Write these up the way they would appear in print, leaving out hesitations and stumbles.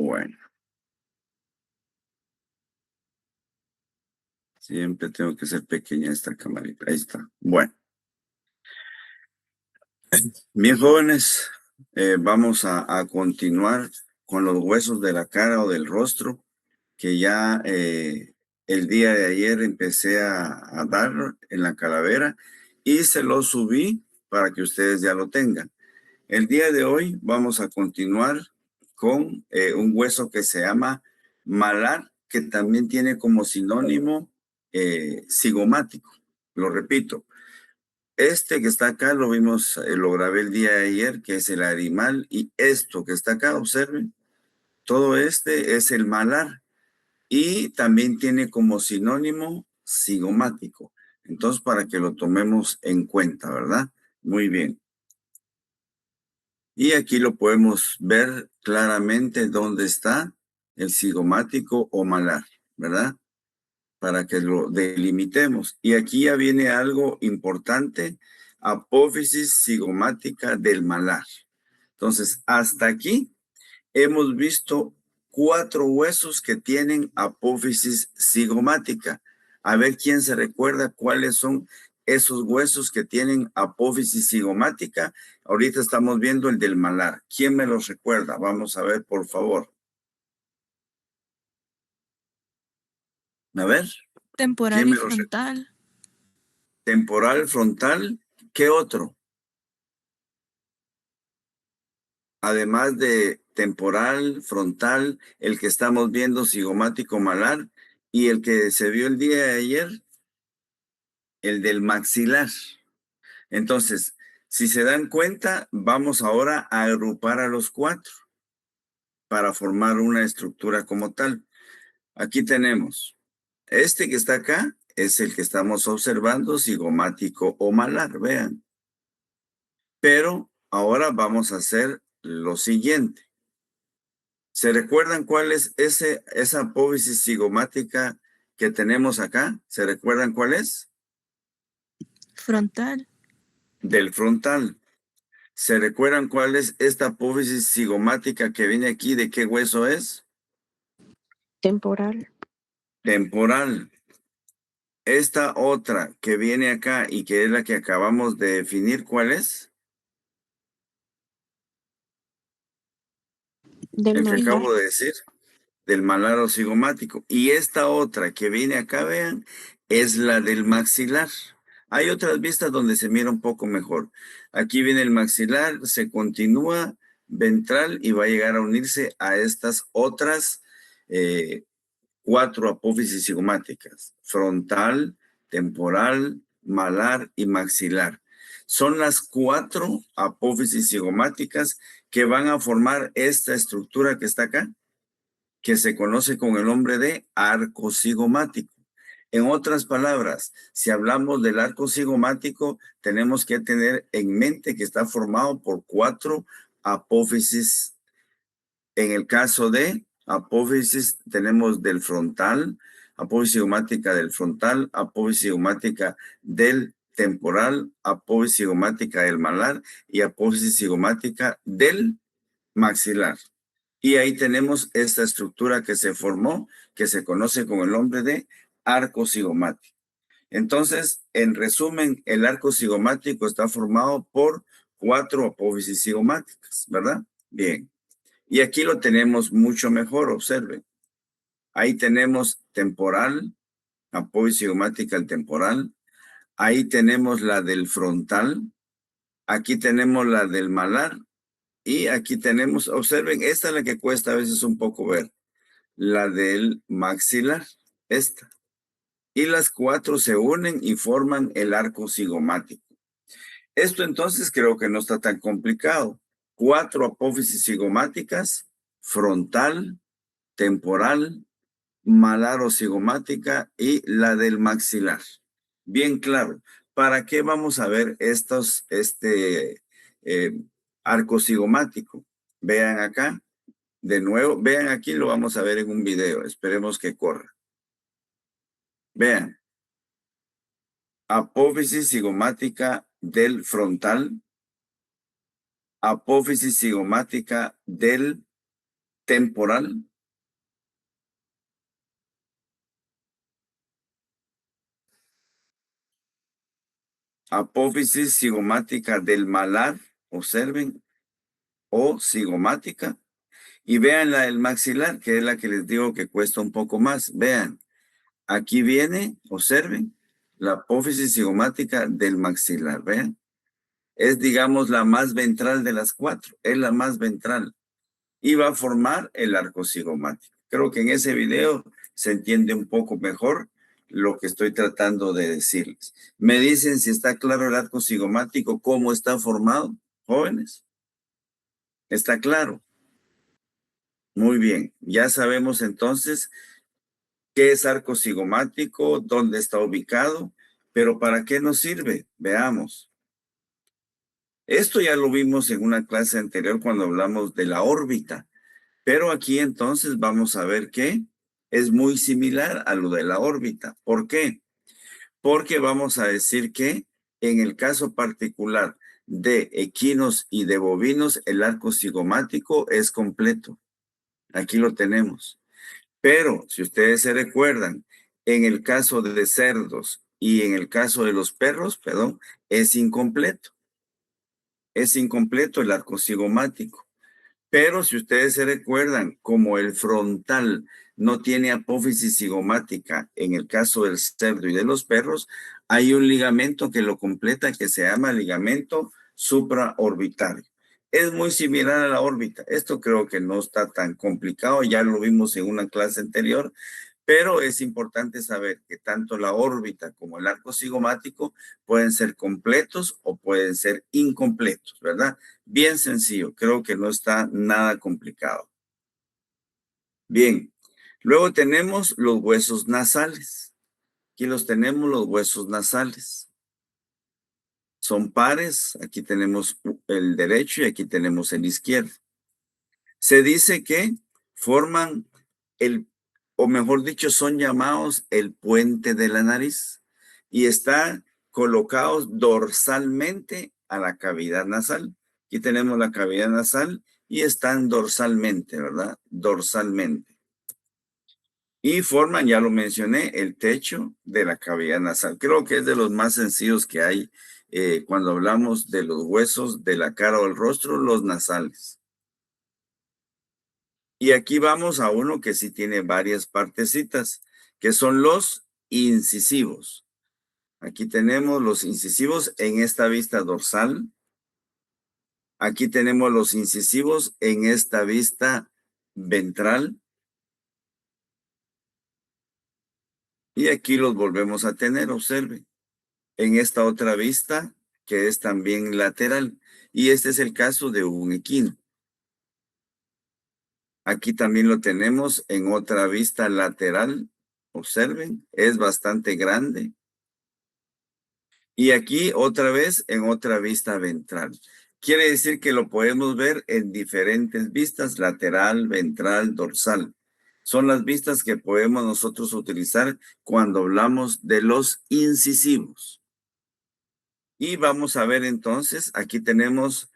Bueno, siempre tengo que ser pequeña esta camarita. Ahí está. Bueno, bien jóvenes, vamos a continuar con los huesos de la cara o del rostro que ya el día de ayer empecé a dar en la calavera y se lo subí para que ustedes ya lo tengan. El día de hoy vamos a continuar con un hueso que se llama malar, que también tiene como sinónimo cigomático. Lo repito, este que está acá lo vimos, lo grabé el día de ayer, que es el arimal, y esto que está acá, observen, todo este es el malar y también tiene como sinónimo cigomático. Entonces, para que lo tomemos en cuenta, ¿verdad? Muy bien. Y aquí lo podemos ver claramente dónde está el cigomático o malar, ¿verdad? Para que lo delimitemos. Y aquí ya viene algo importante, apófisis cigomática del malar. Entonces, hasta aquí hemos visto 4 huesos que tienen apófisis cigomática. A ver quién se recuerda cuáles son esos huesos que tienen apófisis cigomática. Ahorita estamos viendo el del malar. ¿Quién me los recuerda? Vamos a ver, por favor. A ver, Temporal ¿quién y me los recuerda? frontal. Temporal, frontal. ¿Qué otro? Además de temporal, frontal, el que estamos viendo, cigomático malar, y el que se vio el día de ayer, el del maxilar. Entonces, si se dan cuenta, vamos ahora a agrupar a los 4 para formar una estructura como tal. Aquí tenemos, este que está acá es el que estamos observando, cigomático o malar, vean. Pero ahora vamos a hacer lo siguiente. ¿Se recuerdan cuál es esa apófisis cigomática que tenemos acá? ¿Se recuerdan cuál es? Frontal. Del frontal. ¿Se recuerdan cuál es esta apófisis cigomática que viene aquí? ¿De qué hueso es? Temporal. Temporal. Esta otra que viene acá y que es la que acabamos de definir, ¿cuál es? Del El que malar. acabo de decir, del malar o cigomático. Y esta otra que viene acá, vean, es la del maxilar. Hay otras vistas donde se mira un poco mejor. Aquí viene el maxilar, se continúa ventral y va a llegar a unirse a estas otras 4 apófisis cigomáticas: frontal, temporal, malar y maxilar. Son las 4 apófisis cigomáticas que van a formar esta estructura que está acá, que se conoce con el nombre de arco cigomático. En otras palabras, si hablamos del arco cigomático, tenemos que tener en mente que está formado por 4 apófisis. En el caso de apófisis, tenemos del frontal, apófisis cigomática del frontal, apófisis cigomática del temporal, apófisis cigomática del malar y apófisis cigomática del maxilar. Y ahí tenemos esta estructura que se formó, que se conoce con el nombre de arco cigomático. Entonces, en resumen, el arco cigomático está formado por 4 apófisis cigomáticas, ¿verdad? Bien. Y aquí lo tenemos mucho mejor, observen. Ahí tenemos temporal, apófisis cigomática al temporal. Ahí tenemos la del frontal. Aquí tenemos la del malar. Y aquí tenemos, observen, esta es la que cuesta a veces un poco ver. La del maxilar, esta. Y las 4 se unen y forman el arco cigomático. Esto entonces creo que no está tan complicado. 4 apófisis cigomáticas, frontal, temporal, malar o cigomática y la del maxilar. Bien claro. ¿Para qué vamos a ver eh, arco cigomático? Vean acá. De nuevo, vean aquí, lo vamos a ver en un video. Esperemos que corra. Vean. Apófisis cigomática del frontal. Apófisis cigomática del temporal, apófisis cigomática del malar, observen, o cigomática, y vean la del maxilar, que es la que les digo que cuesta un poco más. Vean, aquí viene, observen, la apófisis cigomática del maxilar, vean. Es, digamos, la más ventral de las cuatro, es la más ventral y va a formar el arco cigomático. Creo que en ese video se entiende un poco mejor lo que estoy tratando de decirles. Me dicen si está claro el arco cigomático, cómo está formado, jóvenes. ¿Está claro? Muy bien. Ya sabemos entonces qué es arco cigomático, dónde está ubicado, pero ¿para qué nos sirve? Veamos. Esto ya lo vimos en una clase anterior cuando hablamos de la órbita. Pero aquí entonces vamos a ver que es muy similar a lo de la órbita. ¿Por qué? Porque vamos a decir que en el caso particular de equinos y de bovinos, el arco cigomático es completo. Aquí lo tenemos. Pero si ustedes se recuerdan, en el caso de cerdos y en el caso de los perros, perdón, es incompleto. Es incompleto el arco cigomático. Pero si ustedes se recuerdan, como el frontal no tiene apófisis cigomática en el caso del cerdo y de los perros, hay un ligamento que lo completa que se llama ligamento supraorbitario. Es muy similar a la órbita. Esto creo que no está tan complicado, ya lo vimos en una clase anterior, pero es importante saber que tanto la órbita como el arco cigomático pueden ser completos o pueden ser incompletos, ¿verdad? Bien sencillo, creo que no está nada complicado. Bien, luego tenemos los huesos nasales. Aquí los tenemos los huesos nasales. Son pares, aquí tenemos el derecho y aquí tenemos el izquierdo. Se dice que forman o mejor dicho, son llamados el puente de la nariz y están colocados dorsalmente a la cavidad nasal. Aquí tenemos la cavidad nasal y están dorsalmente, ¿verdad? Dorsalmente. Y forman, ya lo mencioné, el techo de la cavidad nasal. Creo que es de los más sencillos que hay cuando hablamos de los huesos de la cara o el rostro, los nasales. Y aquí vamos a uno que sí tiene varias partecitas, que son los incisivos. Aquí tenemos los incisivos en esta vista dorsal. Aquí tenemos los incisivos en esta vista ventral. Y aquí los volvemos a tener, observe, en esta otra vista que es también lateral. Y este es el caso de un equino. Aquí también lo tenemos en otra vista lateral. Observen, es bastante grande. Y aquí otra vez en otra vista ventral. Quiere decir que lo podemos ver en diferentes vistas, lateral, ventral, dorsal. Son las vistas que podemos nosotros utilizar cuando hablamos de los incisivos. Y vamos a ver entonces, aquí tenemos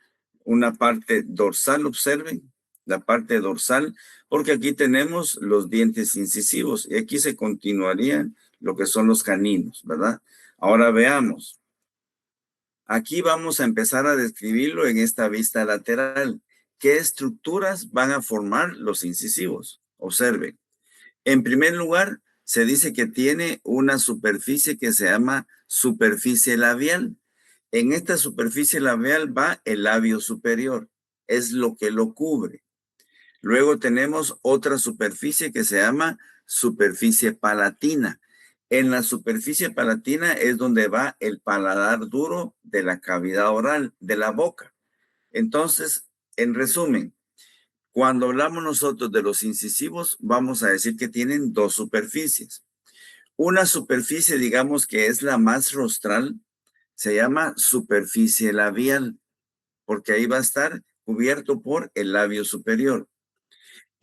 una parte dorsal, observen, la parte dorsal, porque aquí tenemos los dientes incisivos y aquí se continuarían lo que son los caninos, ¿verdad? Ahora veamos. Aquí vamos a empezar a describirlo en esta vista lateral. ¿Qué estructuras van a formar los incisivos? Observen. En primer lugar, se dice que tiene una superficie que se llama superficie labial. En esta superficie labial va el labio superior. Es lo que lo cubre. Luego tenemos otra superficie que se llama superficie palatina. En la superficie palatina es donde va el paladar duro de la cavidad oral, de la boca. Entonces, en resumen, cuando hablamos nosotros de los incisivos, vamos a decir que tienen dos superficies. Una superficie, digamos que es la más rostral, se llama superficie labial, porque ahí va a estar cubierto por el labio superior.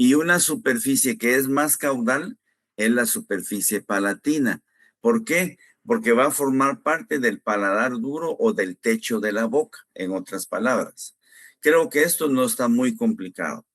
Y una superficie que es más caudal es la superficie palatina. ¿Por qué? Porque va a formar parte del paladar duro o del techo de la boca, en otras palabras. Creo que esto no está muy complicado.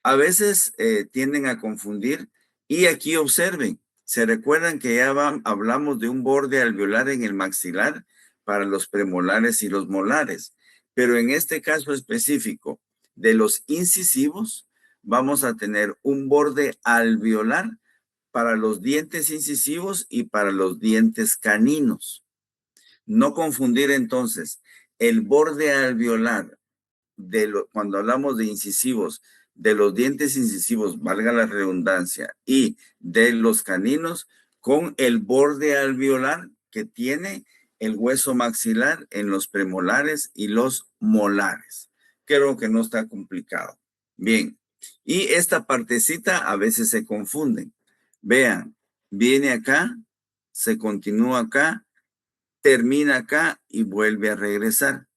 A veces tienden a confundir y aquí observen, se recuerdan que ya hablamos de un borde alveolar en el maxilar para los premolares y los molares, pero en este caso específico de los incisivos, vamos a tener un borde alveolar para los dientes incisivos y para los dientes caninos. No confundir entonces el borde alveolar cuando hablamos de incisivos, de los dientes incisivos, valga la redundancia, y de los caninos, con el borde alveolar que tiene el hueso maxilar en los premolares y los molares. Creo que no está complicado. Bien, y esta partecita a veces se confunden. Vean, viene acá, se continúa acá, termina acá y vuelve a regresar.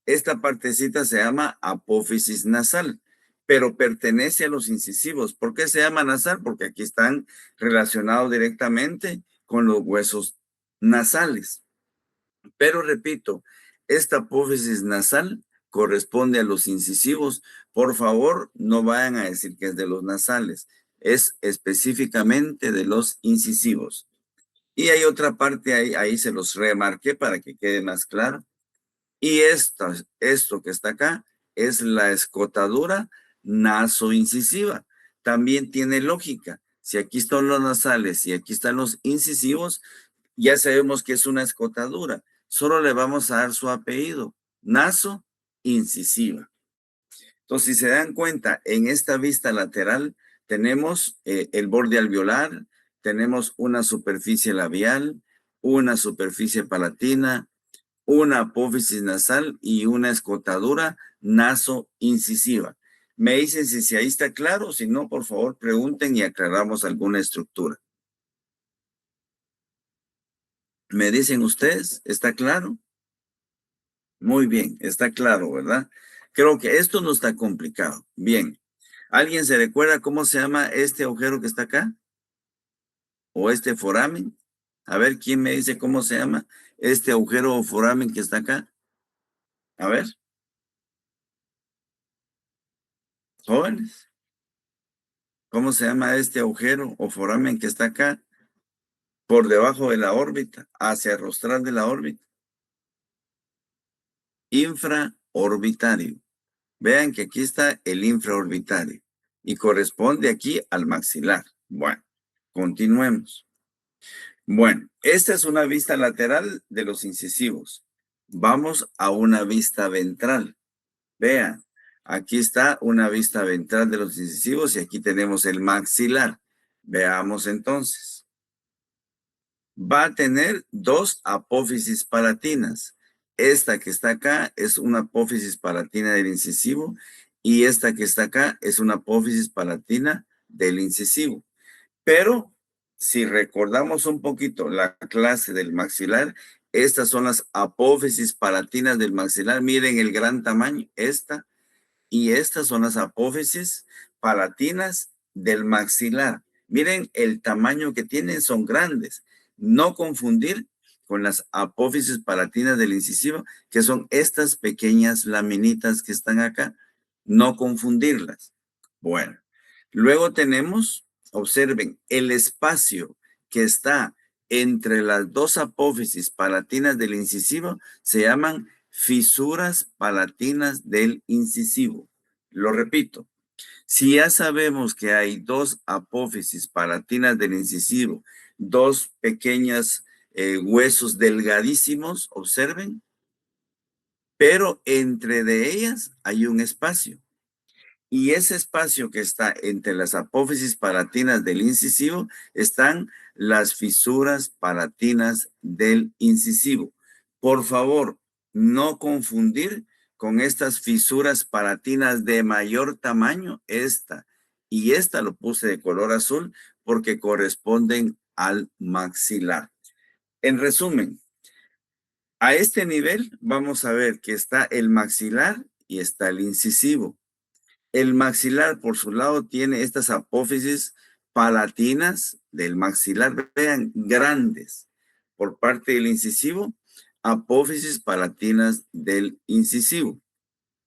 Esta partecita se llama apófisis nasal, pero pertenece a los incisivos. ¿Por qué se llama nasal? Porque aquí están relacionados directamente con los huesos nasales. Pero repito, esta apófisis nasal corresponde a los incisivos. Por favor, no vayan a decir que es de los nasales. Es específicamente de los incisivos. Y hay otra parte ahí se los remarqué para que quede más claro. Y esto que está acá es la escotadura nasoincisiva. También tiene lógica. Si aquí están los nasales y aquí están los incisivos, ya sabemos que es una escotadura. Solo le vamos a dar su apellido, nasoincisiva. Entonces, si se dan cuenta, en esta vista lateral tenemos el borde alveolar, tenemos una superficie labial, una superficie palatina, una apófisis nasal y una escotadura nasoincisiva. Me dicen si ahí está claro, si no, por favor, pregunten y aclaramos alguna estructura. ¿Me dicen ustedes? ¿Está claro? Muy bien, está claro, ¿verdad? Creo que esto no está complicado. Bien. ¿Alguien se recuerda cómo se llama este agujero que está acá? ¿O este foramen? A ver, ¿quién me dice cómo se llama este agujero o foramen que está acá? A ver, jóvenes. ¿Cómo se llama este agujero o foramen que está acá por debajo de la órbita, hacia el rostral de la órbita? Infraorbitario. Vean que aquí está el infraorbitario y corresponde aquí al maxilar. Bueno, continuemos. Bueno, esta es una vista lateral de los incisivos. Vamos a una vista ventral. Vean, aquí está una vista ventral de los incisivos y aquí tenemos el maxilar. Veamos entonces. Va a tener dos apófisis palatinas. Esta que está acá es una apófisis palatina del incisivo y esta que está acá es una apófisis palatina del incisivo. Pero si recordamos un poquito la clase del maxilar, estas son las apófisis palatinas del maxilar. Miren el gran tamaño, esta y estas son las apófisis palatinas del maxilar. Miren el tamaño que tienen, son grandes. No confundir con las apófisis palatinas del incisivo, que son estas pequeñas laminitas que están acá. No confundirlas. Bueno, luego tenemos, observen, el espacio que está entre las dos apófisis palatinas del incisivo se llaman fisuras palatinas del incisivo. Lo repito, si ya sabemos que hay dos apófisis palatinas del incisivo, dos pequeñas huesos delgadísimos, observen, pero entre de ellas hay un espacio. Y ese espacio que está entre las apófisis palatinas del incisivo están las fisuras palatinas del incisivo. Por favor, no confundir con estas fisuras palatinas de mayor tamaño, esta y esta lo puse de color azul porque corresponden al maxilar. En resumen, a este nivel vamos a ver que está el maxilar y está el incisivo. El maxilar, por su lado, tiene estas apófisis palatinas del maxilar, vean, grandes. Por parte del incisivo, apófisis palatinas del incisivo.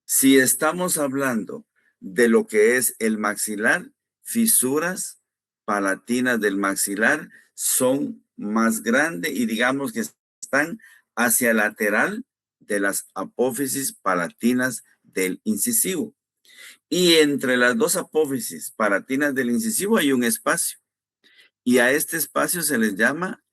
Si estamos hablando de lo que es el maxilar, fisuras palatinas del maxilar son más grandes y digamos que están hacia lateral de las apófisis palatinas del incisivo. Y entre las dos apófisis palatinas del incisivo hay un espacio. Y a este espacio se les llama,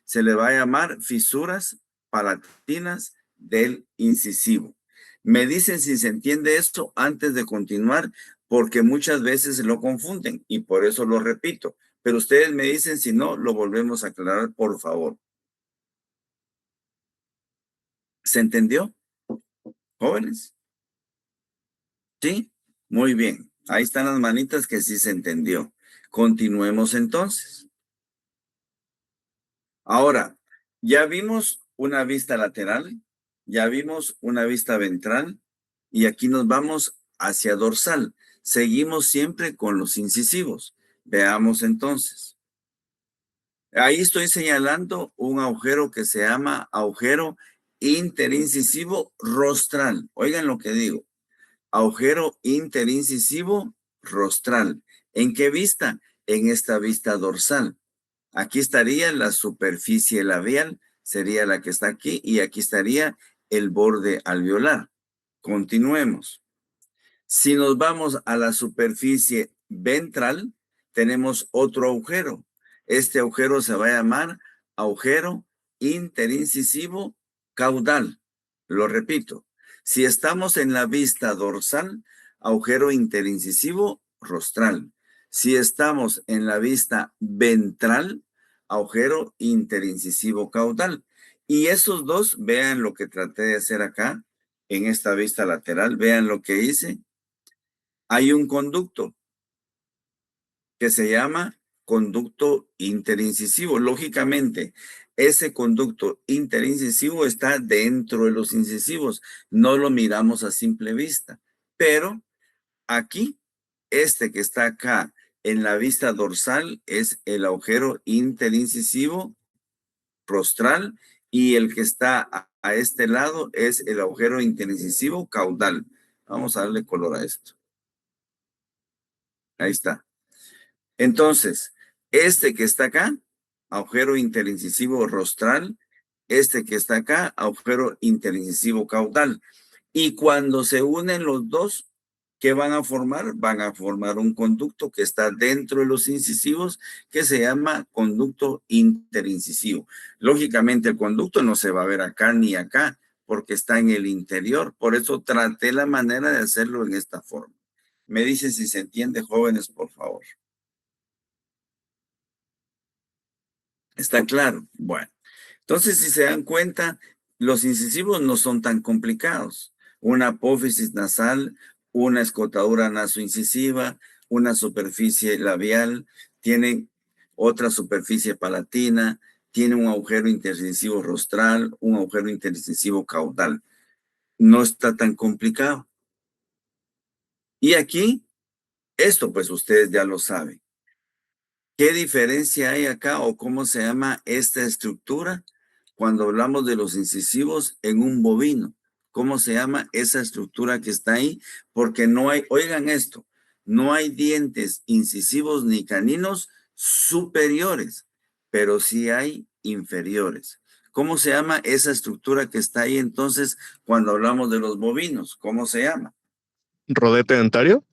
se le va a llamar fisuras palatinas del incisivo. Me dicen si se entiende esto antes de continuar, porque muchas veces lo confunden y por eso lo repito. Pero ustedes me dicen si no, lo volvemos a aclarar, por favor. ¿Se entendió, jóvenes? ¿Sí? Muy bien. Ahí están las manitas que sí se entendió. Continuemos entonces. Ahora, ya vimos una vista lateral, ya vimos una vista ventral y aquí nos vamos hacia dorsal. Seguimos siempre con los incisivos. Veamos entonces. Ahí estoy señalando un agujero que se llama agujero interincisivo rostral. Oigan lo que digo. Agujero interincisivo rostral. ¿En qué vista? En esta vista dorsal. Aquí estaría la superficie labial, sería la que está aquí, y aquí estaría el borde alveolar. Continuemos. Si nos vamos a la superficie ventral, tenemos otro agujero. Este agujero se va a llamar agujero interincisivo caudal. Lo repito. Si estamos en la vista dorsal, agujero interincisivo rostral. Si estamos en la vista ventral, agujero interincisivo caudal. Y esos dos, vean lo que traté de hacer acá en esta vista lateral. Vean lo que hice. Hay un conducto que se llama conducto interincisivo. Lógicamente, ese conducto interincisivo está dentro de los incisivos. No lo miramos a simple vista. Pero aquí, este que está acá en la vista dorsal es el agujero interincisivo rostral y el que está a este lado es el agujero interincisivo caudal. Vamos a darle color a esto. Ahí está. Entonces, este que está acá, agujero interincisivo rostral, este que está acá, agujero interincisivo caudal. Y cuando se unen los dos, ¿qué van a formar? Van a formar un conducto que está dentro de los incisivos que se llama conducto interincisivo. Lógicamente, el conducto no se va a ver acá ni acá porque está en el interior. Por eso traté la manera de hacerlo en esta forma. Me dicen si se entiende, jóvenes, por favor. ¿Está claro? Bueno, entonces si se dan cuenta, los incisivos no son tan complicados. Una apófisis nasal, una escotadura nasoincisiva, una superficie labial, tienen otra superficie palatina, tiene un agujero interincisivo rostral, un agujero interincisivo caudal. No está tan complicado. Y aquí, esto pues ustedes ya lo saben. ¿Qué diferencia hay acá o cómo se llama esta estructura cuando hablamos de los incisivos en un bovino? ¿Cómo se llama esa estructura que está ahí? Porque no hay, oigan esto, no hay dientes incisivos ni caninos superiores, pero sí hay inferiores. ¿Cómo se llama esa estructura que está ahí entonces cuando hablamos de los bovinos? ¿Cómo se llama? ¿Rodete dentario?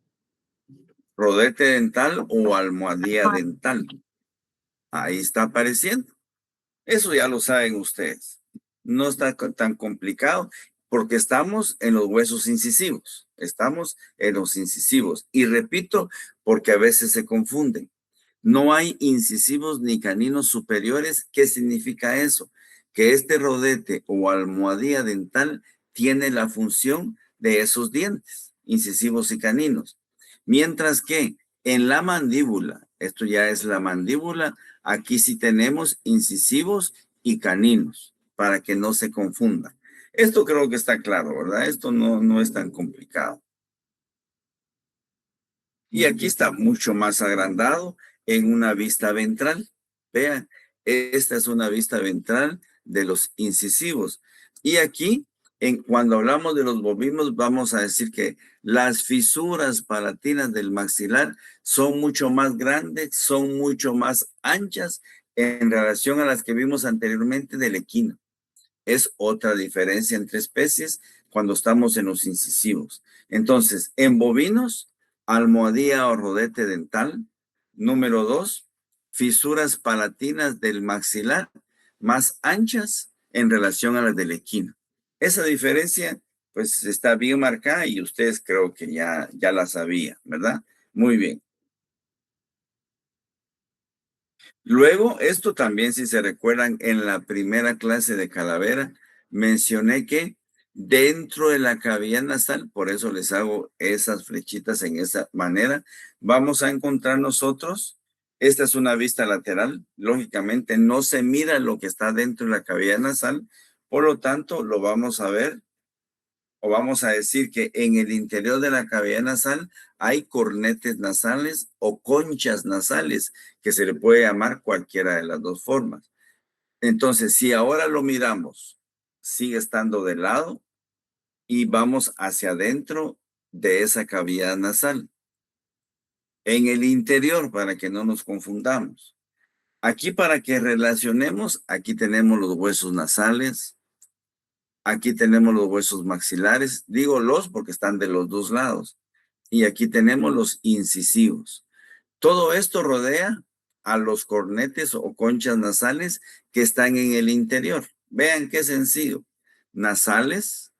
Rodete dental o almohadilla dental. Ahí está apareciendo. Eso ya lo saben ustedes. No está tan complicado porque estamos en los huesos incisivos. Estamos en los incisivos. Y repito, porque a veces se confunden. No hay incisivos ni caninos superiores. ¿Qué significa eso? Que este rodete o almohadilla dental tiene la función de esos dientes, incisivos y caninos. Mientras que en la mandíbula, esto ya es la mandíbula, aquí sí tenemos incisivos y caninos, para que no se confundan. Esto creo que está claro, ¿verdad? Esto no es tan complicado. Y aquí está mucho más agrandado en una vista ventral. Vean, esta es una vista ventral de los incisivos. Y aquí Cuando hablamos de los bovinos, vamos a decir que las fisuras palatinas del maxilar son mucho más grandes, son mucho más anchas en relación a las que vimos anteriormente del equino. Es otra diferencia entre especies cuando estamos en los incisivos. Entonces, en bovinos, almohadilla o rodete dental. Número 2, fisuras palatinas del maxilar más anchas en relación a las del equino. Esa diferencia, pues, está bien marcada y ustedes creo que ya la sabían, ¿verdad? Muy bien. Luego, esto también, si se recuerdan, en la primera clase de calavera, mencioné que dentro de la cavidad nasal, por eso les hago esas flechitas en esa manera, vamos a encontrar nosotros, esta es una vista lateral, lógicamente no se mira lo que está dentro de la cavidad nasal, por lo tanto, lo vamos a ver o vamos a decir que en el interior de la cavidad nasal hay cornetes nasales o conchas nasales, que se le puede llamar cualquiera de las dos formas. Entonces, si ahora lo miramos, sigue estando de lado y vamos hacia adentro de esa cavidad nasal. En el interior, para que no nos confundamos. Aquí, para que relacionemos, aquí tenemos los huesos nasales. Aquí tenemos los huesos maxilares, digo los porque están de los dos lados. Y aquí tenemos los incisivos. Todo esto rodea a los cornetes o conchas nasales que están en el interior. Vean qué sencillo. Nasales,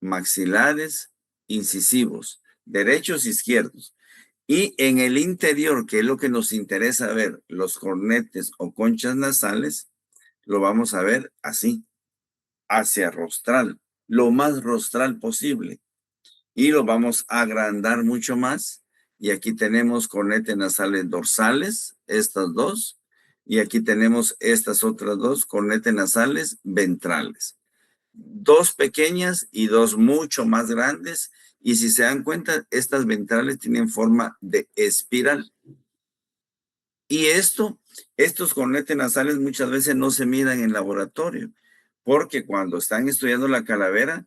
maxilares, incisivos, derechos, izquierdos. Y en el interior, que es lo que nos interesa ver, los cornetes o conchas nasales, lo vamos a ver así, hacia rostral, lo más rostral posible. Y lo vamos a agrandar mucho más. Y aquí tenemos cornetes nasales dorsales, estas dos. Y aquí tenemos estas otras dos cornetes nasales ventrales. Dos pequeñas y dos mucho más grandes. Y si se dan cuenta, estas ventrales tienen forma de espiral. Y estos cornetes nasales muchas veces no se miran en laboratorio, porque cuando están estudiando la calavera,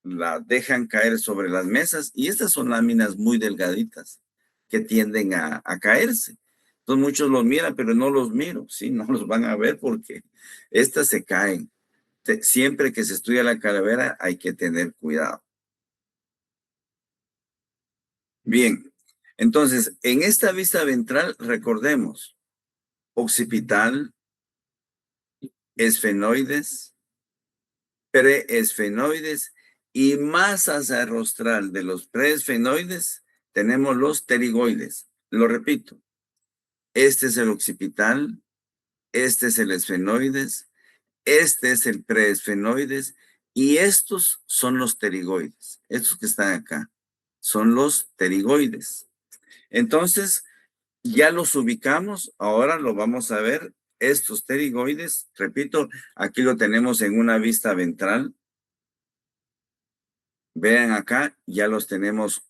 la dejan caer sobre las mesas y estas son láminas muy delgaditas que tienden a caerse. Entonces muchos los miran, pero no los miro, ¿sí? No los van a ver porque estas se caen. Siempre que se estudia la calavera hay que tener cuidado. Bien, entonces en esta vista ventral recordemos occipital, esfenoides, preesfenoides y más hacia rostral de los preesfenoides tenemos los pterigoides. Lo repito, este es el occipital, este es el esfenoides, este es el preesfenoides y estos son los pterigoides. Estos que están acá son los pterigoides. Entonces, ya los ubicamos, ahora lo vamos a ver. Estos pterigoides, repito, aquí lo tenemos en una vista ventral. Vean acá, ya los tenemos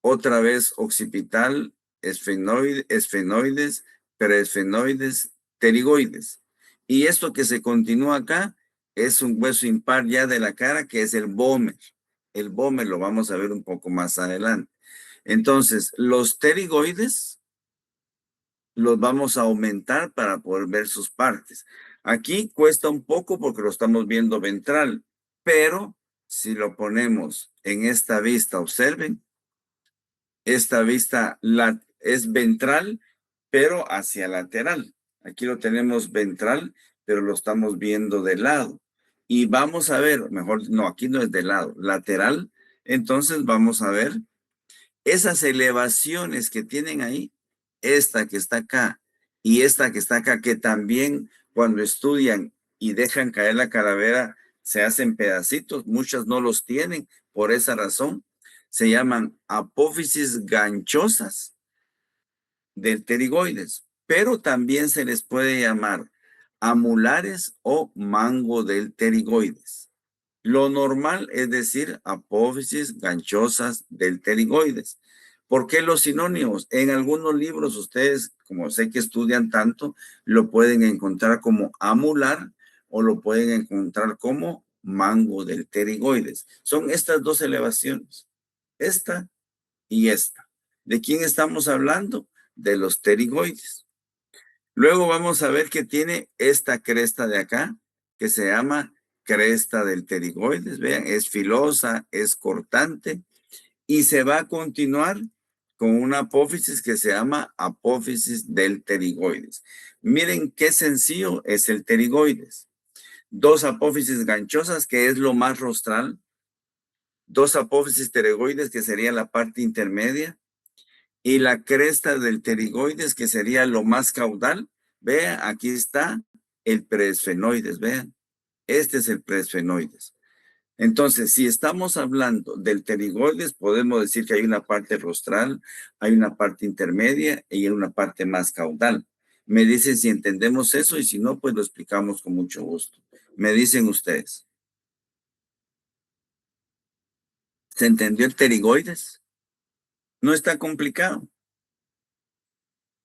otra vez occipital, esfenoides, preesfenoides, pterigoides. Y esto que se continúa acá es un hueso impar ya de la cara que es el vómer. El vómer lo vamos a ver un poco más adelante. Entonces, los pterigoides los vamos a aumentar para poder ver sus partes. Aquí cuesta un poco porque lo estamos viendo ventral, pero si lo ponemos en esta vista, observen, esta vista es ventral, pero hacia lateral. Aquí lo tenemos ventral, pero lo estamos viendo de lado. Y vamos a ver, mejor, no, aquí no es de lado, lateral. Entonces vamos a ver esas elevaciones que tienen ahí, esta que está acá y esta que está acá, que también cuando estudian y dejan caer la calavera, se hacen pedacitos, muchas no los tienen, por esa razón se llaman apófisis ganchosas del pterigoides, pero también se les puede llamar amulares o mango del pterigoides. Lo normal es decir apófisis ganchosas del pterigoides. ¿Por qué los sinónimos? En algunos libros ustedes, como sé que estudian tanto, lo pueden encontrar como amular o lo pueden encontrar como mango del pterigoides. Son estas dos elevaciones, esta y esta. ¿De quién estamos hablando? De los pterigoides. Luego vamos a ver que tiene esta cresta de acá, que se llama cresta del pterigoides. Vean, es filosa, es cortante y se va a continuar con una apófisis que se llama apófisis del pterigoides. Miren qué sencillo es el pterigoides. Dos apófisis ganchosas, que es lo más rostral. Dos apófisis pterigoides, que sería la parte intermedia. Y la cresta del pterigoides, que sería lo más caudal. Vean, aquí está el preesfenoides, vean. Este es el preesfenoides. Entonces, si estamos hablando del pterigoides, podemos decir que hay una parte rostral, hay una parte intermedia y una parte más caudal. Me dicen si entendemos eso y si no, pues lo explicamos con mucho gusto. Me dicen ustedes. ¿Se entendió el pterigoides? No está complicado.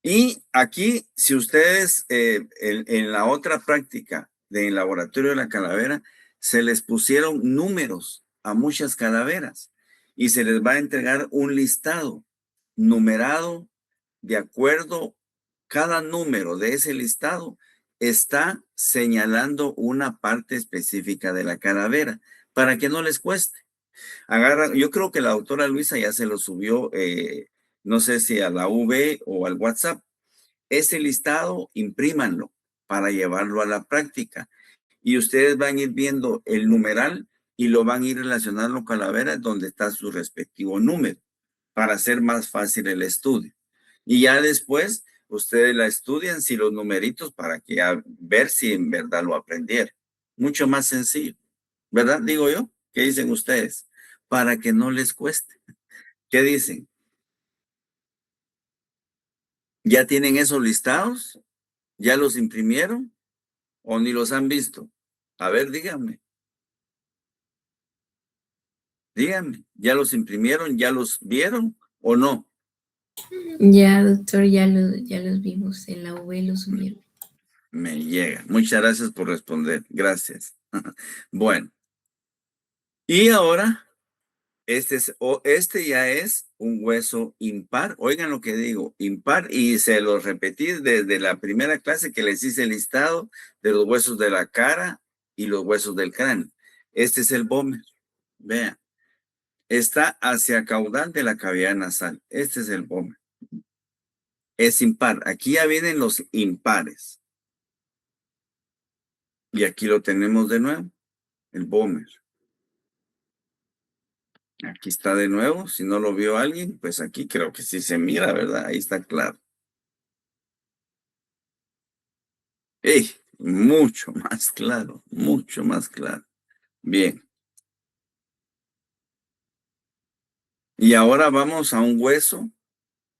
Y aquí, si ustedes en la otra práctica del laboratorio de la calavera, se les pusieron números a muchas calaveras y se les va a entregar un listado numerado de acuerdo, cada número de ese listado está señalando una parte específica de la calavera para que no les cueste. Agarran, yo creo que la doctora Luisa ya se lo subió, no sé si a la V o al WhatsApp. Ese listado, imprímanlo para llevarlo a la práctica. Y ustedes van a ir viendo el numeral y lo van a ir relacionando con calaveras donde está su respectivo número para hacer más fácil el estudio. Y ya después ustedes la estudian si los numeritos para que ver si en verdad lo aprendieron. Mucho más sencillo, ¿verdad? Digo yo. ¿Qué dicen ustedes? Para que no les cueste. ¿Qué dicen? ¿Ya tienen esos listados? ¿Ya los imprimieron o ni los han visto? A ver, díganme. Díganme, ¿ya los imprimieron? ¿Ya los vieron o no? Ya, doctor, ya los vimos. En la V los subieron. Me llega. Muchas gracias por responder. Gracias. Bueno, y ahora, este ya es un hueso impar. Oigan lo que digo, impar, y se lo repetí desde la primera clase que les hice el listado de los huesos de la cara y los huesos del cráneo. Este es el vómer. Vean, está hacia caudal de la cavidad nasal. Este es el vómer. Es impar. Aquí ya vienen los impares. Y aquí lo tenemos de nuevo, el vómer. Aquí está de nuevo. Si no lo vio alguien, pues aquí creo que sí se mira, ¿verdad? Ahí está claro. ¡Ey! Mucho más claro, mucho más claro. Bien. Y ahora vamos a un hueso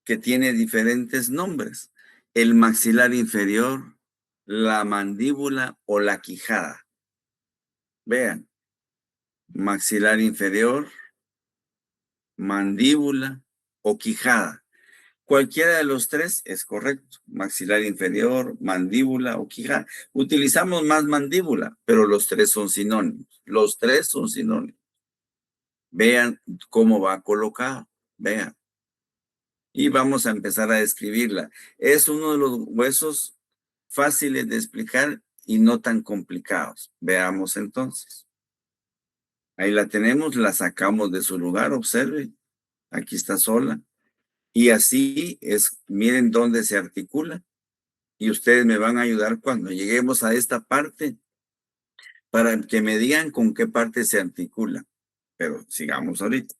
que tiene diferentes nombres. El maxilar inferior, la mandíbula o la quijada. Vean, maxilar inferior, mandíbula o quijada. Cualquiera de los tres es correcto. Maxilar inferior, mandíbula o quijada. Utilizamos más mandíbula, pero los tres son sinónimos. Los tres son sinónimos. Vean cómo va colocado. Vean. Y vamos a empezar a describirla. Es uno de los huesos fáciles de explicar y no tan complicados. Veamos entonces. Ahí la tenemos, la sacamos de su lugar, observe. Aquí está sola. Y así es, miren dónde se articula. Y ustedes me van a ayudar cuando lleguemos a esta parte para que me digan con qué parte se articula. Pero sigamos ahorita.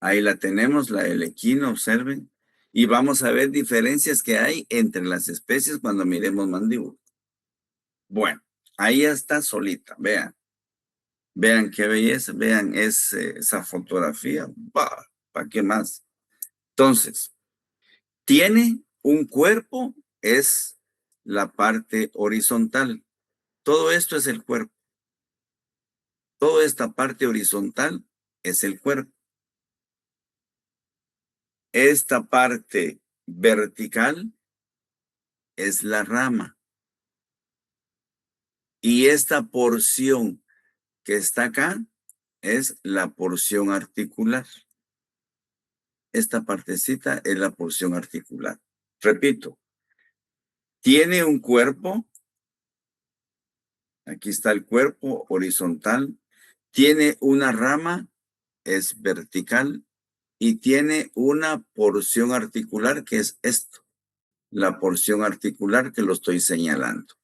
Ahí la tenemos, la del equino, observen. Y vamos a ver diferencias que hay entre las especies cuando miremos mandíbula. Bueno, ahí está solita, vean. Vean qué belleza, vean esa fotografía. ¿Para qué más? Entonces, tiene un cuerpo, es la parte horizontal. Todo esto es el cuerpo. Toda esta parte horizontal es el cuerpo. Esta parte vertical es la rama. Y esta porción que está acá es la porción articular. Esta partecita es la porción articular. Repito, tiene un cuerpo. Aquí está el cuerpo horizontal. Tiene una rama, es vertical. Y tiene una porción articular que es esto. La porción articular que lo estoy señalando.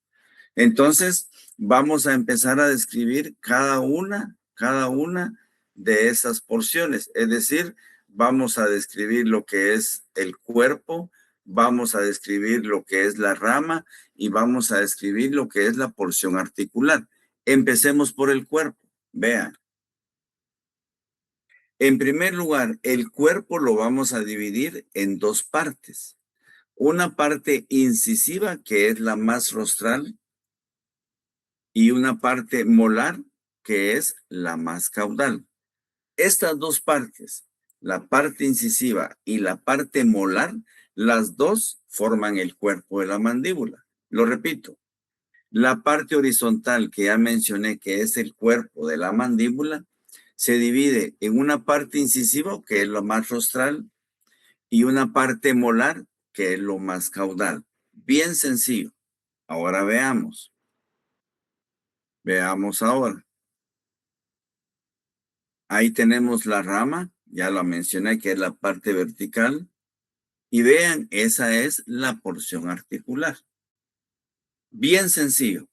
Entonces, vamos a empezar a describir cada una de esas porciones. Es decir, vamos a describir lo que es el cuerpo, vamos a describir lo que es la rama y vamos a describir lo que es la porción articular. Empecemos por el cuerpo. Vean. En primer lugar, el cuerpo lo vamos a dividir en dos partes. Una parte incisiva, que es la más rostral, y una parte molar, que es la más caudal. Estas dos partes, la parte incisiva y la parte molar, las dos forman el cuerpo de la mandíbula. Lo repito, la parte horizontal que ya mencioné, que es el cuerpo de la mandíbula, se divide en una parte incisiva, que es lo más rostral, y una parte molar, que es lo más caudal. Bien sencillo. Ahora veamos. Veamos ahora. Ahí tenemos la rama, ya la mencioné, que es la parte vertical. Y vean, esa es la porción articular. Bien sencillo.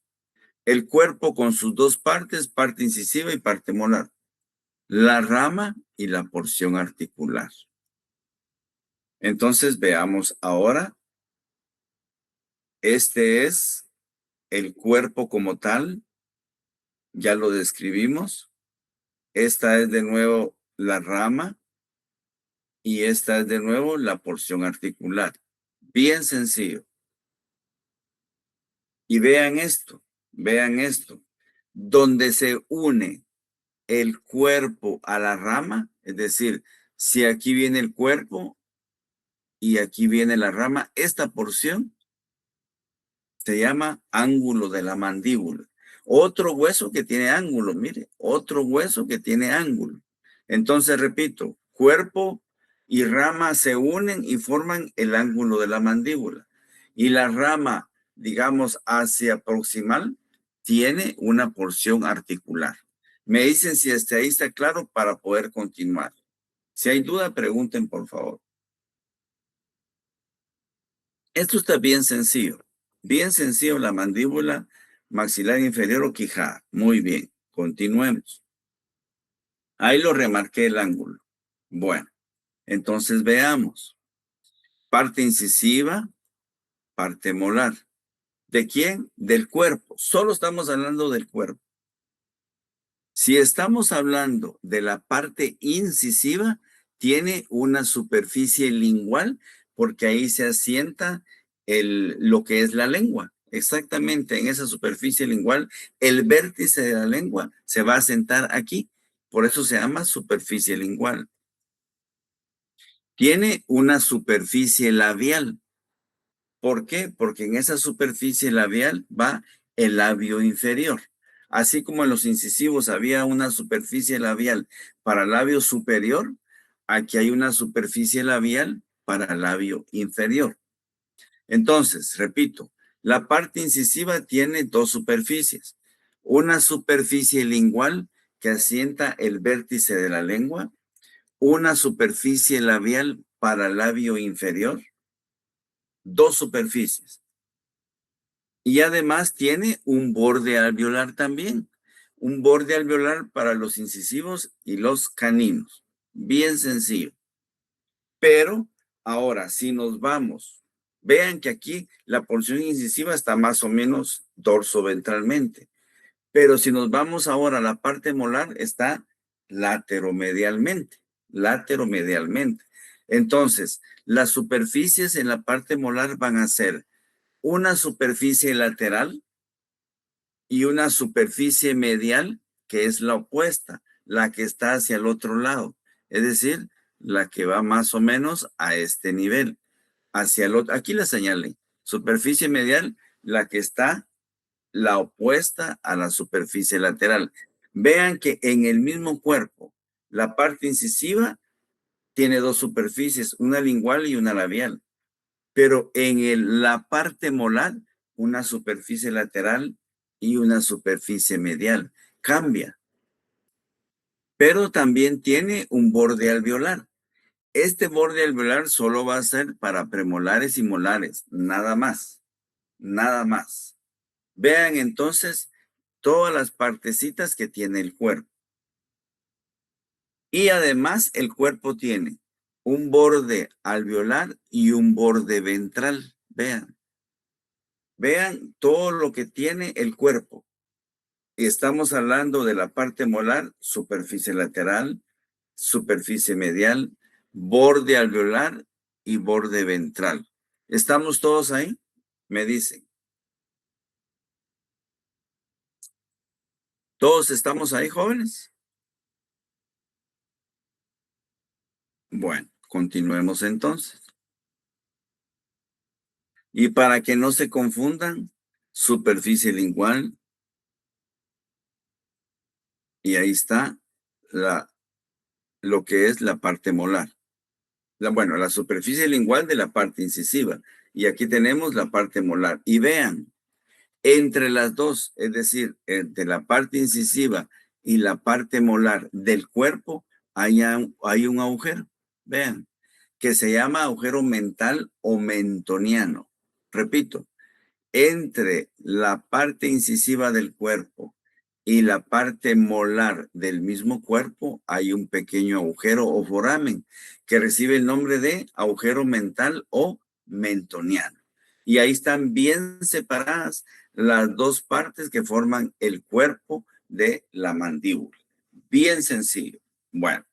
El cuerpo con sus dos partes, parte incisiva y parte molar. La rama y la porción articular. Entonces veamos ahora. Este es el cuerpo como tal. Ya lo describimos. Esta es de nuevo la rama. Y esta es de nuevo la porción articular. Bien sencillo. Y vean esto. Donde se une el cuerpo a la rama, es decir, si aquí viene el cuerpo y aquí viene la rama, esta porción se llama ángulo de la mandíbula. Otro hueso que tiene ángulo, mire, otro hueso que tiene ángulo. Entonces, repito, cuerpo y rama se unen y forman el ángulo de la mandíbula. Y la rama, digamos, hacia proximal, tiene una porción articular. Me dicen si hasta ahí está claro para poder continuar. Si hay duda, pregunten, por favor. Esto está bien sencillo. Bien sencillo, la mandíbula maxilar inferior o quijada. Muy bien, continuemos. Ahí lo remarqué el ángulo. Bueno, entonces veamos. Parte incisiva, parte molar. ¿De quién? Del cuerpo. Solo estamos hablando del cuerpo. Si estamos hablando de la parte incisiva, tiene una superficie lingual porque ahí se asienta lo que es la lengua. Exactamente en esa superficie lingual, el vértice de la lengua se va a asentar aquí. Por eso se llama superficie lingual. Tiene una superficie labial. ¿Por qué? Porque en esa superficie labial va el labio inferior. Así como en los incisivos había una superficie labial para el labio superior, aquí hay una superficie labial para el labio inferior. Entonces, repito, la parte incisiva tiene dos superficies. Una superficie lingual que asienta el vértice de la lengua, una superficie labial para el labio inferior, dos superficies. Y además tiene un borde alveolar también. Un borde alveolar para los incisivos y los caninos. Bien sencillo. Pero ahora, si nos vamos, vean que aquí la porción incisiva está más o menos dorsoventralmente. Pero si nos vamos ahora a la parte molar, está lateromedialmente. Lateromedialmente. Entonces, las superficies en la parte molar van a ser una superficie lateral y una superficie medial que es la opuesta, la que está hacia el otro lado, es decir, la que va más o menos a este nivel, hacia el otro. Aquí la señalé, superficie medial, la que está la opuesta a la superficie lateral. Vean que en el mismo cuerpo, la parte incisiva tiene dos superficies, una lingual y una labial. Pero en la parte molar, una superficie lateral y una superficie medial. Cambia. Pero también tiene un borde alveolar. Este borde alveolar solo va a ser para premolares y molares, nada más, nada más. Vean entonces todas las partecitas que tiene el cuerpo. Y además el cuerpo tiene un borde alveolar y un borde ventral. Vean, vean todo lo que tiene el cuerpo. Y estamos hablando de la parte molar, superficie lateral, superficie medial, borde alveolar y borde ventral. ¿Estamos todos ahí? Me dicen. ¿Todos estamos ahí, jóvenes? Bueno, continuemos entonces. Y para que no se confundan, superficie lingual, y ahí está lo que es la parte molar. La superficie lingual de la parte incisiva. Y aquí tenemos la parte molar. Y vean, entre las dos, es decir, entre la parte incisiva y la parte molar del cuerpo, hay un agujero. Vean, que se llama agujero mental o mentoniano. Repito, entre la parte incisiva del cuerpo y la parte molar del mismo cuerpo hay un pequeño agujero o foramen que recibe el nombre de agujero mental o mentoniano. Y ahí están bien separadas las dos partes que forman el cuerpo de la mandíbula. Bien sencillo. Bueno,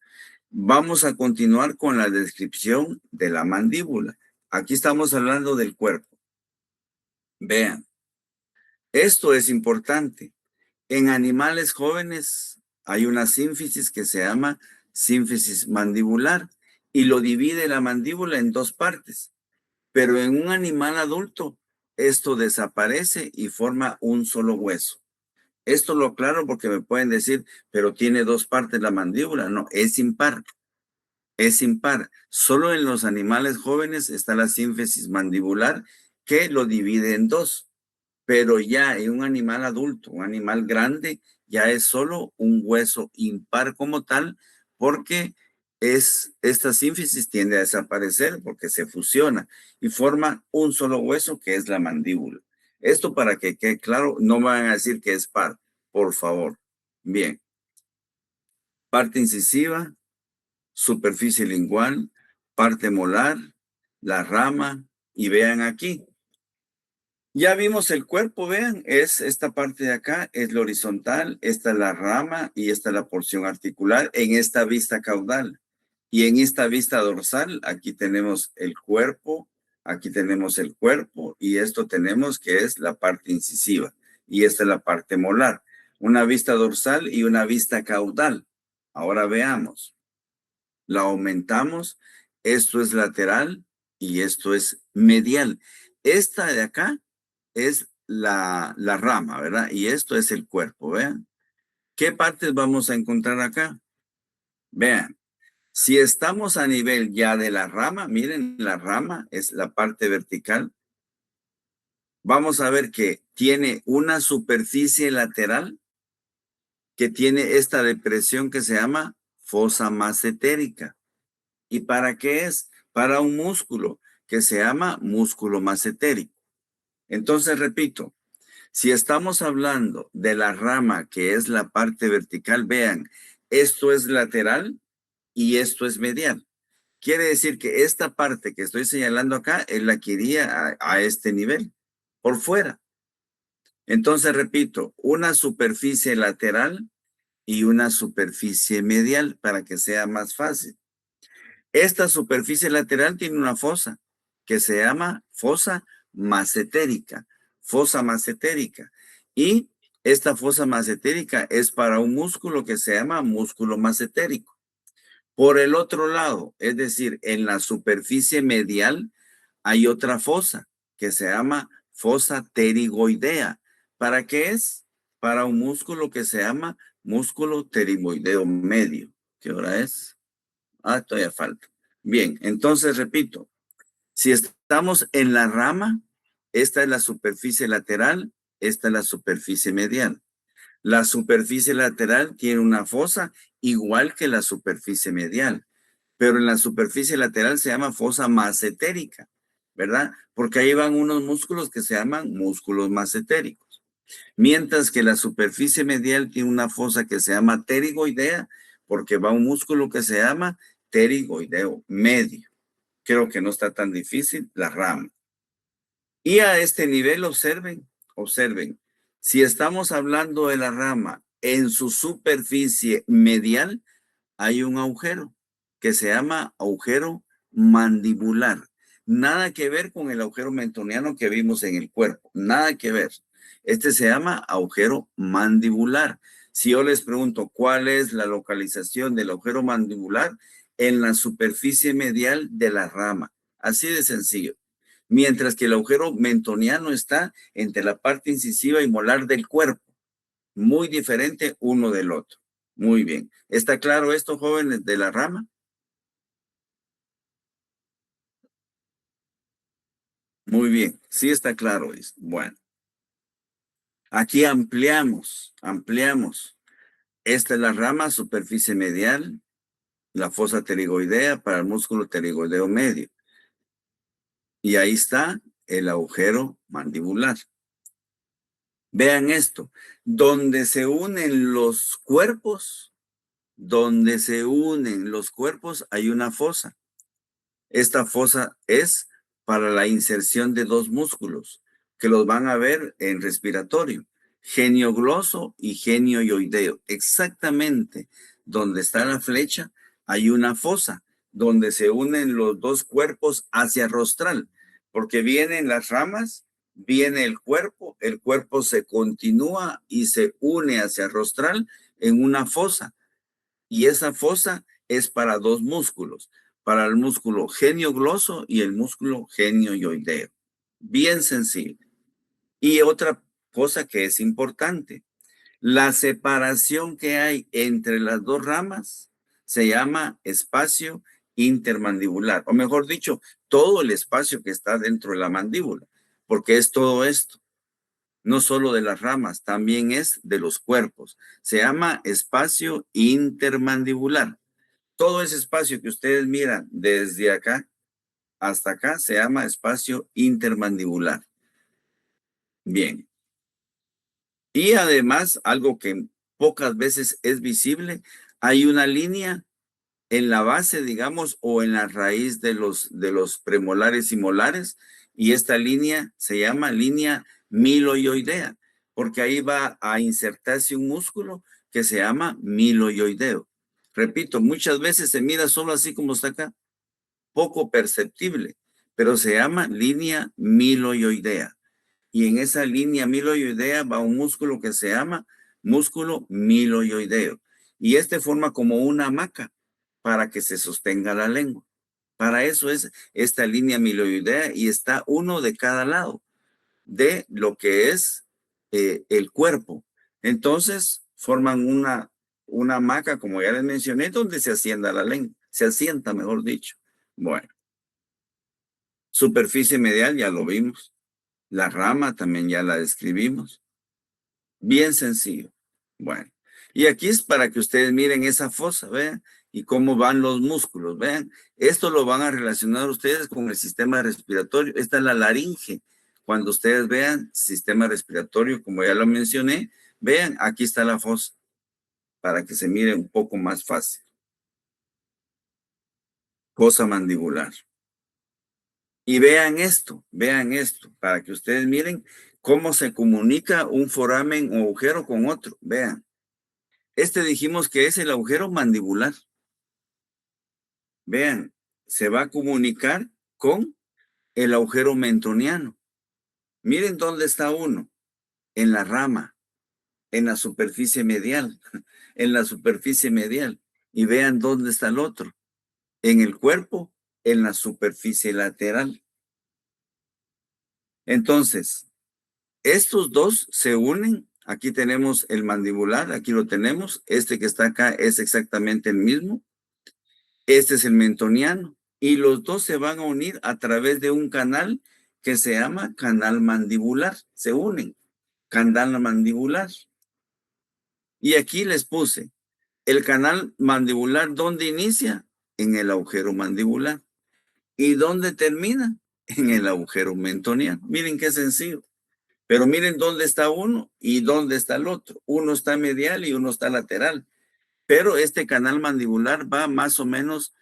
vamos a continuar con la descripción de la mandíbula. Aquí estamos hablando del cuerpo. Vean, esto es importante. En animales jóvenes hay una sínfisis que se llama sínfisis mandibular y lo divide la mandíbula en dos partes. Pero en un animal adulto, esto desaparece y forma un solo hueso. Esto lo aclaro porque me pueden decir, pero tiene dos partes la mandíbula. No, es impar. Es impar. Solo en los animales jóvenes está la sínfisis mandibular que lo divide en dos. Pero ya en un animal adulto, un animal grande, ya es solo un hueso impar como tal, porque esta sínfisis tiende a desaparecer porque se fusiona y forma un solo hueso que es la mandíbula. Esto para que quede claro, no me van a decir que es par, por favor. Bien, parte incisiva, superficie lingual, parte molar, la rama, y vean aquí. Ya vimos el cuerpo, vean, es esta parte de acá, es la horizontal, esta es la rama y esta es la porción articular en esta vista caudal. Y en esta vista dorsal, aquí tenemos el cuerpo, aquí tenemos el cuerpo y esto tenemos que es la parte incisiva y esta es la parte molar. Una vista dorsal y una vista caudal. Ahora veamos, la aumentamos, esto es lateral y esto es medial. Esta de acá es la rama, ¿verdad? Y esto es el cuerpo, vean. ¿Qué partes vamos a encontrar acá? Vean, si estamos a nivel ya de la rama, miren, la rama es la parte vertical. Vamos a ver que tiene una superficie lateral que tiene esta depresión que se llama fosa macetérica. ¿Y para qué es? Para un músculo que se llama músculo macetérico. Entonces, repito, si estamos hablando de la rama que es la parte vertical, vean, esto es lateral y esto es medial. Quiere decir que esta parte que estoy señalando acá es la que iría a este nivel, por fuera. Entonces, repito, una superficie lateral y una superficie medial para que sea más fácil. Esta superficie lateral tiene una fosa que se llama fosa macetérica, fosa macetérica. Y esta fosa macetérica es para un músculo que se llama músculo macetérico. Por el otro lado, es decir, en la superficie medial hay otra fosa que se llama fosa pterigoidea. ¿Para qué es? Para un músculo que se llama músculo pterigoideo medio. ¿Qué hora es? Todavía falta. Bien, entonces repito, si estamos en la rama, esta es la superficie lateral, esta es la superficie medial. La superficie lateral tiene una fosa igual que la superficie medial, pero en la superficie lateral se llama fosa macetérica, ¿verdad? Porque ahí van unos músculos que se llaman músculos macetéricos. Mientras que la superficie medial tiene una fosa que se llama pterigoidea, porque va un músculo que se llama pterigoideo medio. Creo que no está tan difícil, la rama. Y a este nivel, observen, si estamos hablando de la rama en su superficie medial, hay un agujero que se llama agujero mandibular. Nada que ver con el agujero mentoniano que vimos en el cuerpo, nada que ver. Este se llama agujero mandibular. Si yo les pregunto cuál es la localización del agujero mandibular, en la superficie medial de la rama. Así de sencillo. Mientras que el agujero mentoniano está entre la parte incisiva y molar del cuerpo. Muy diferente uno del otro. Muy bien. ¿Está claro esto, jóvenes de la rama? Muy bien. Sí está claro. Bueno, aquí ampliamos. Esta es la rama, superficie medial, la fosa pterigoidea para el músculo pterigoideo medio. Y ahí está el agujero mandibular. Vean esto, donde se unen los cuerpos, hay una fosa. Esta fosa es para la inserción de dos músculos que los van a ver en respiratorio, geniogloso y genioioideo. Exactamente donde está la flecha hay una fosa donde se unen los dos cuerpos hacia rostral, porque vienen las ramas, viene el cuerpo se continúa y se une hacia rostral en una fosa. Y esa fosa es para dos músculos, para el músculo geniogloso y el músculo genioioideo. Bien sencillo. Y otra cosa que es importante, la separación que hay entre las dos ramas se llama espacio intermandibular, o mejor dicho, todo el espacio que está dentro de la mandíbula, porque es todo esto. No solo de las ramas, también es de los cuerpos. Se llama espacio intermandibular. Todo ese espacio que ustedes miran desde acá hasta acá se llama espacio intermandibular. Bien. Y además, algo que pocas veces es visible, hay una línea en la base, digamos, o en la raíz de los premolares y molares, y esta línea se llama línea miloioidea, porque ahí va a insertarse un músculo que se llama miloioideo. Repito, muchas veces se mira solo así como está acá, poco perceptible, pero se llama línea miloioidea. Y en esa línea miloioidea va un músculo que se llama músculo miloioideo. Y este forma como una hamaca para que se sostenga la lengua. Para eso es esta línea miloioidea y está uno de cada lado de lo que es el cuerpo. Entonces forman una hamaca, como ya les mencioné, donde se asienta la lengua. Se asienta, mejor dicho. Bueno, superficie medial ya lo vimos. La rama también ya la describimos. Bien sencillo. Bueno, y aquí es para que ustedes miren esa fosa, vean, y cómo van los músculos, vean. Esto lo van a relacionar ustedes con el sistema respiratorio. Esta es la laringe. Cuando ustedes vean sistema respiratorio, como ya lo mencioné, vean, aquí está la fosa, para que se mire un poco más fácil. Fosa mandibular. Y vean esto, para que ustedes miren cómo se comunica un foramen o agujero con otro. Vean, este dijimos que es el agujero mandibular. Vean, se va a comunicar con el agujero mentoniano. Miren dónde está uno, en la rama, en la superficie medial, en la superficie medial. Y vean dónde está el otro, en el cuerpo, en la superficie lateral. Entonces, estos dos se unen aquí tenemos el mandibular, aquí lo tenemos. Este que está acá es exactamente el mismo. Este es el mentoniano. Y los dos se van a unir a través de un canal que se llama canal mandibular. Se unen, canal mandibular. Y aquí les puse el canal mandibular, ¿dónde inicia? En el agujero mandibular. ¿Y dónde termina? En el agujero mentoniano. Miren qué sencillo. Pero miren dónde está uno y dónde está el otro. Uno está medial y uno está lateral. Pero este canal mandibular va más o menos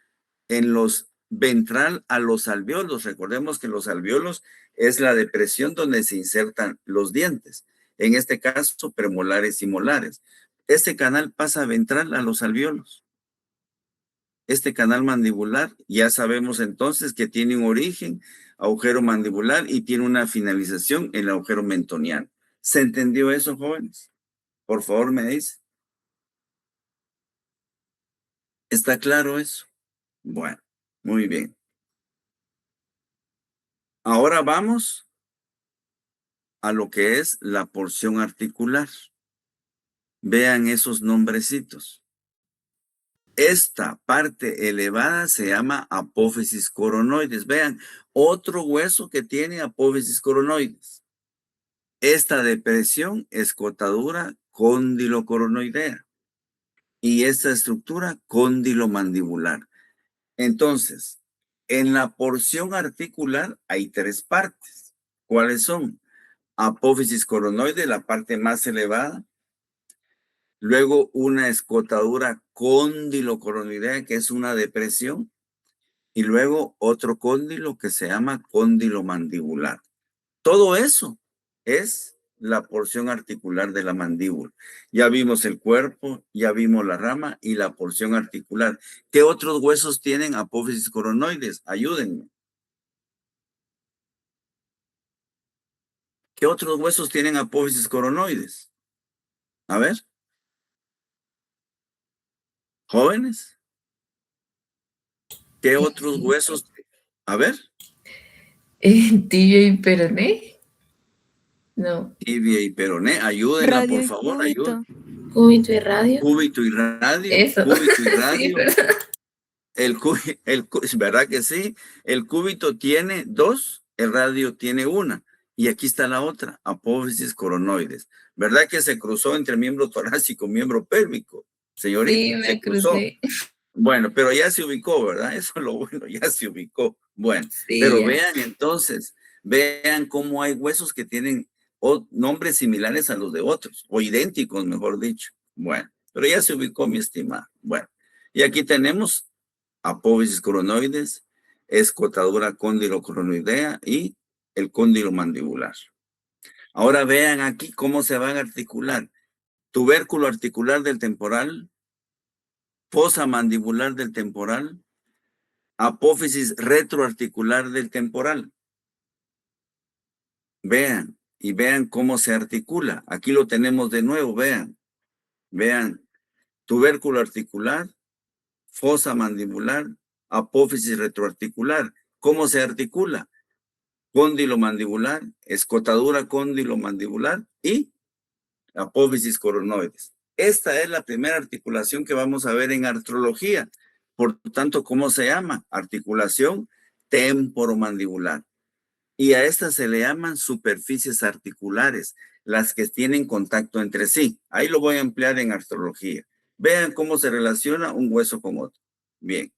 en los ventral a los alvéolos. Recordemos que los alvéolos es la depresión donde se insertan los dientes. En este caso, premolares y molares. Este canal pasa ventral a los alvéolos. Este canal mandibular, ya sabemos entonces que tiene un origen, agujero mandibular, y tiene una finalización en el agujero mentoniano. ¿Se entendió eso, jóvenes? Por favor, me dice. ¿Está claro eso? Bueno, muy bien. Ahora vamos a lo que es la porción articular. Vean esos nombrecitos. Esta parte elevada se llama apófisis coronoides. Vean, otro hueso que tiene apófisis coronoides. Esta depresión es cortadura cóndilo-coronoidea y esta estructura cóndilo-mandibular. Entonces, en la porción articular hay tres partes. ¿Cuáles son? Apófisis coronoide, la parte más elevada. Luego una escotadura cóndilo-coronoidea, que es una depresión. Y luego otro cóndilo que se llama cóndilo mandibular. Todo eso es la porción articular de la mandíbula. Ya vimos el cuerpo, ya vimos la rama y la porción articular. ¿Qué otros huesos tienen apófisis coronoides? Ayúdenme. ¿Qué otros huesos tienen apófisis coronoides? A ver, jóvenes, ¿qué otros huesos? A ver, Tibia y peroné. No. tibia y peroné, ayúdenla, Radio por y favor, ayúdenla. cúbito. Cúbito y radio. Cúbito y radio, Eso. cúbito y Sí, radio. ¿verdad? ¿Verdad que sí? El cúbito tiene dos, el radio tiene una. Y aquí está la otra, apófisis coronoides. ¿Verdad que se cruzó entre miembro torácico y miembro pélvico? Sí, Señorita, se me cruzó. crucé. Bueno, pero ya se ubicó, ¿verdad? Eso es lo bueno, ya se ubicó. Bueno, Sí, pero ya. vean entonces, vean cómo hay huesos que tienen nombres similares a los de otros, o idénticos, mejor dicho. Bueno, pero ya se ubicó, mi estimada. Bueno, y aquí tenemos apófisis coronoides, escotadura cóndilo-coronoidea y el cóndilo mandibular. Ahora vean aquí cómo se van a articular. Tubérculo articular del temporal, fosa mandibular del temporal, apófisis retroarticular del temporal. Vean, y vean cómo se articula. Aquí lo tenemos de nuevo, vean. Vean, tubérculo articular, fosa mandibular, apófisis retroarticular. ¿Cómo se articula? Cóndilo mandibular, escotadura cóndilo mandibular y apófisis coronoides. Esta es la primera articulación que vamos a ver en artrología. Por tanto, ¿cómo se llama? Articulación temporomandibular. Y a estas se le llaman superficies articulares, las que tienen contacto entre sí. Ahí lo voy a emplear en artrología. Vean cómo se relaciona un hueso con otro. Bien.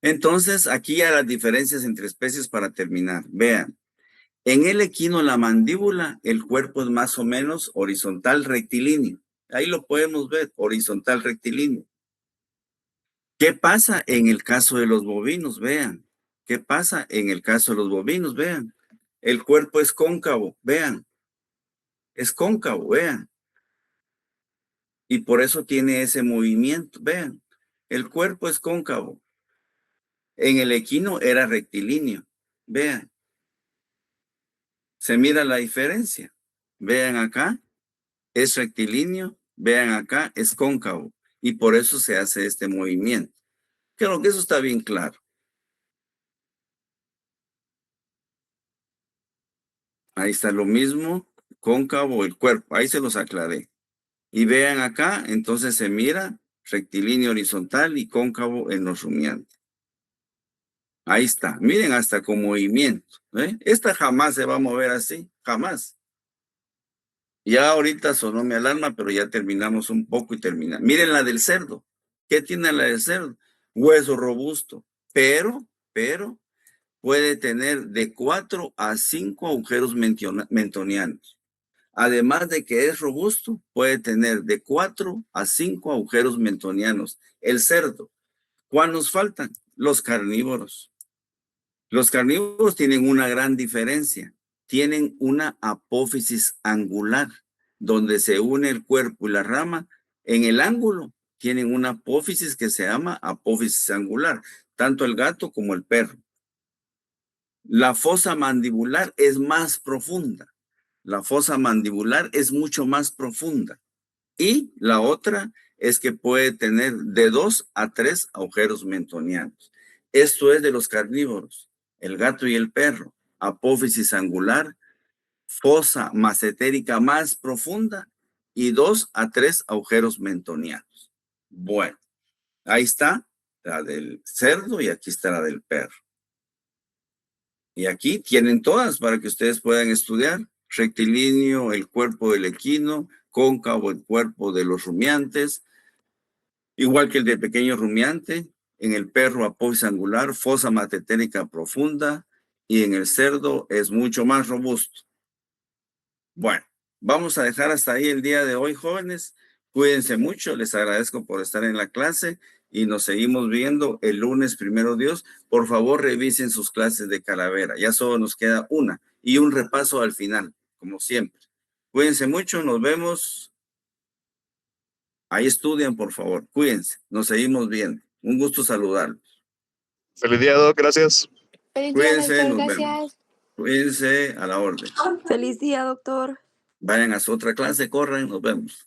Entonces, aquí ya las diferencias entre especies para terminar. Vean, en el equino, la mandíbula, el cuerpo es más o menos horizontal rectilíneo. Ahí lo podemos ver, horizontal rectilíneo. ¿Qué pasa en el caso de los bovinos? Vean. ¿Qué pasa en el caso de los bovinos? Vean. El cuerpo es cóncavo, vean. Es cóncavo, vean. Y por eso tiene ese movimiento, vean. El cuerpo es cóncavo. En el equino era rectilíneo, vean. ¿Se mira la diferencia? Vean acá, es rectilíneo, vean acá, es cóncavo. Y por eso se hace este movimiento. Creo que eso está bien claro. Ahí está lo mismo cóncavo el cuerpo. Ahí se los aclaré. Y vean acá, entonces se mira rectilíneo horizontal y cóncavo en los rumiantes. Ahí está. Miren, hasta con movimiento. Esta jamás se va a mover así. Jamás. Ya ahorita sonó mi alarma, pero ya terminamos un poco y termina. Miren la del cerdo. ¿Qué tiene la del cerdo? Hueso robusto. Pero puede tener de 4 a 5 agujeros mentonianos. Además de que es robusto, puede tener de 4 a 5 agujeros mentonianos. El cerdo. ¿Cuál nos faltan? Los carnívoros. Los carnívoros tienen una gran diferencia. Tienen una apófisis angular, donde se une el cuerpo y la rama. En el ángulo tienen una apófisis que se llama apófisis angular, tanto el gato como el perro. La fosa mandibular es más profunda. La fosa mandibular es mucho más profunda. Y la otra es que puede tener de 2 a 3 agujeros mentonianos. Esto es de los carnívoros, el gato y el perro. Apófisis angular, fosa macetérica más profunda y 2 a 3 agujeros mentonianos. Bueno, ahí está la del cerdo y aquí está la del perro. Y aquí tienen todas para que ustedes puedan estudiar. Rectilíneo, el cuerpo del equino, cóncavo, el cuerpo de los rumiantes, igual que el del pequeño rumiante. En el perro, apófisis angular, fosa macetérica profunda, y en el cerdo es mucho más robusto. Bueno, vamos a dejar hasta ahí el día de hoy, jóvenes. Cuídense mucho, les agradezco por estar en la clase y nos seguimos viendo el lunes, primero Dios. Por favor, revisen sus clases de calavera. Ya solo nos queda una y un repaso al final, como siempre. Cuídense mucho, nos vemos. Ahí estudian, por favor. Cuídense, nos seguimos viendo. Un gusto saludarlos. Feliz día, Doc. Gracias. Feliz día, Cuídense, doctor. nos Gracias. vemos. Cuídense, a la orden. Feliz día, doctor. Vayan a su otra clase, corran, nos vemos.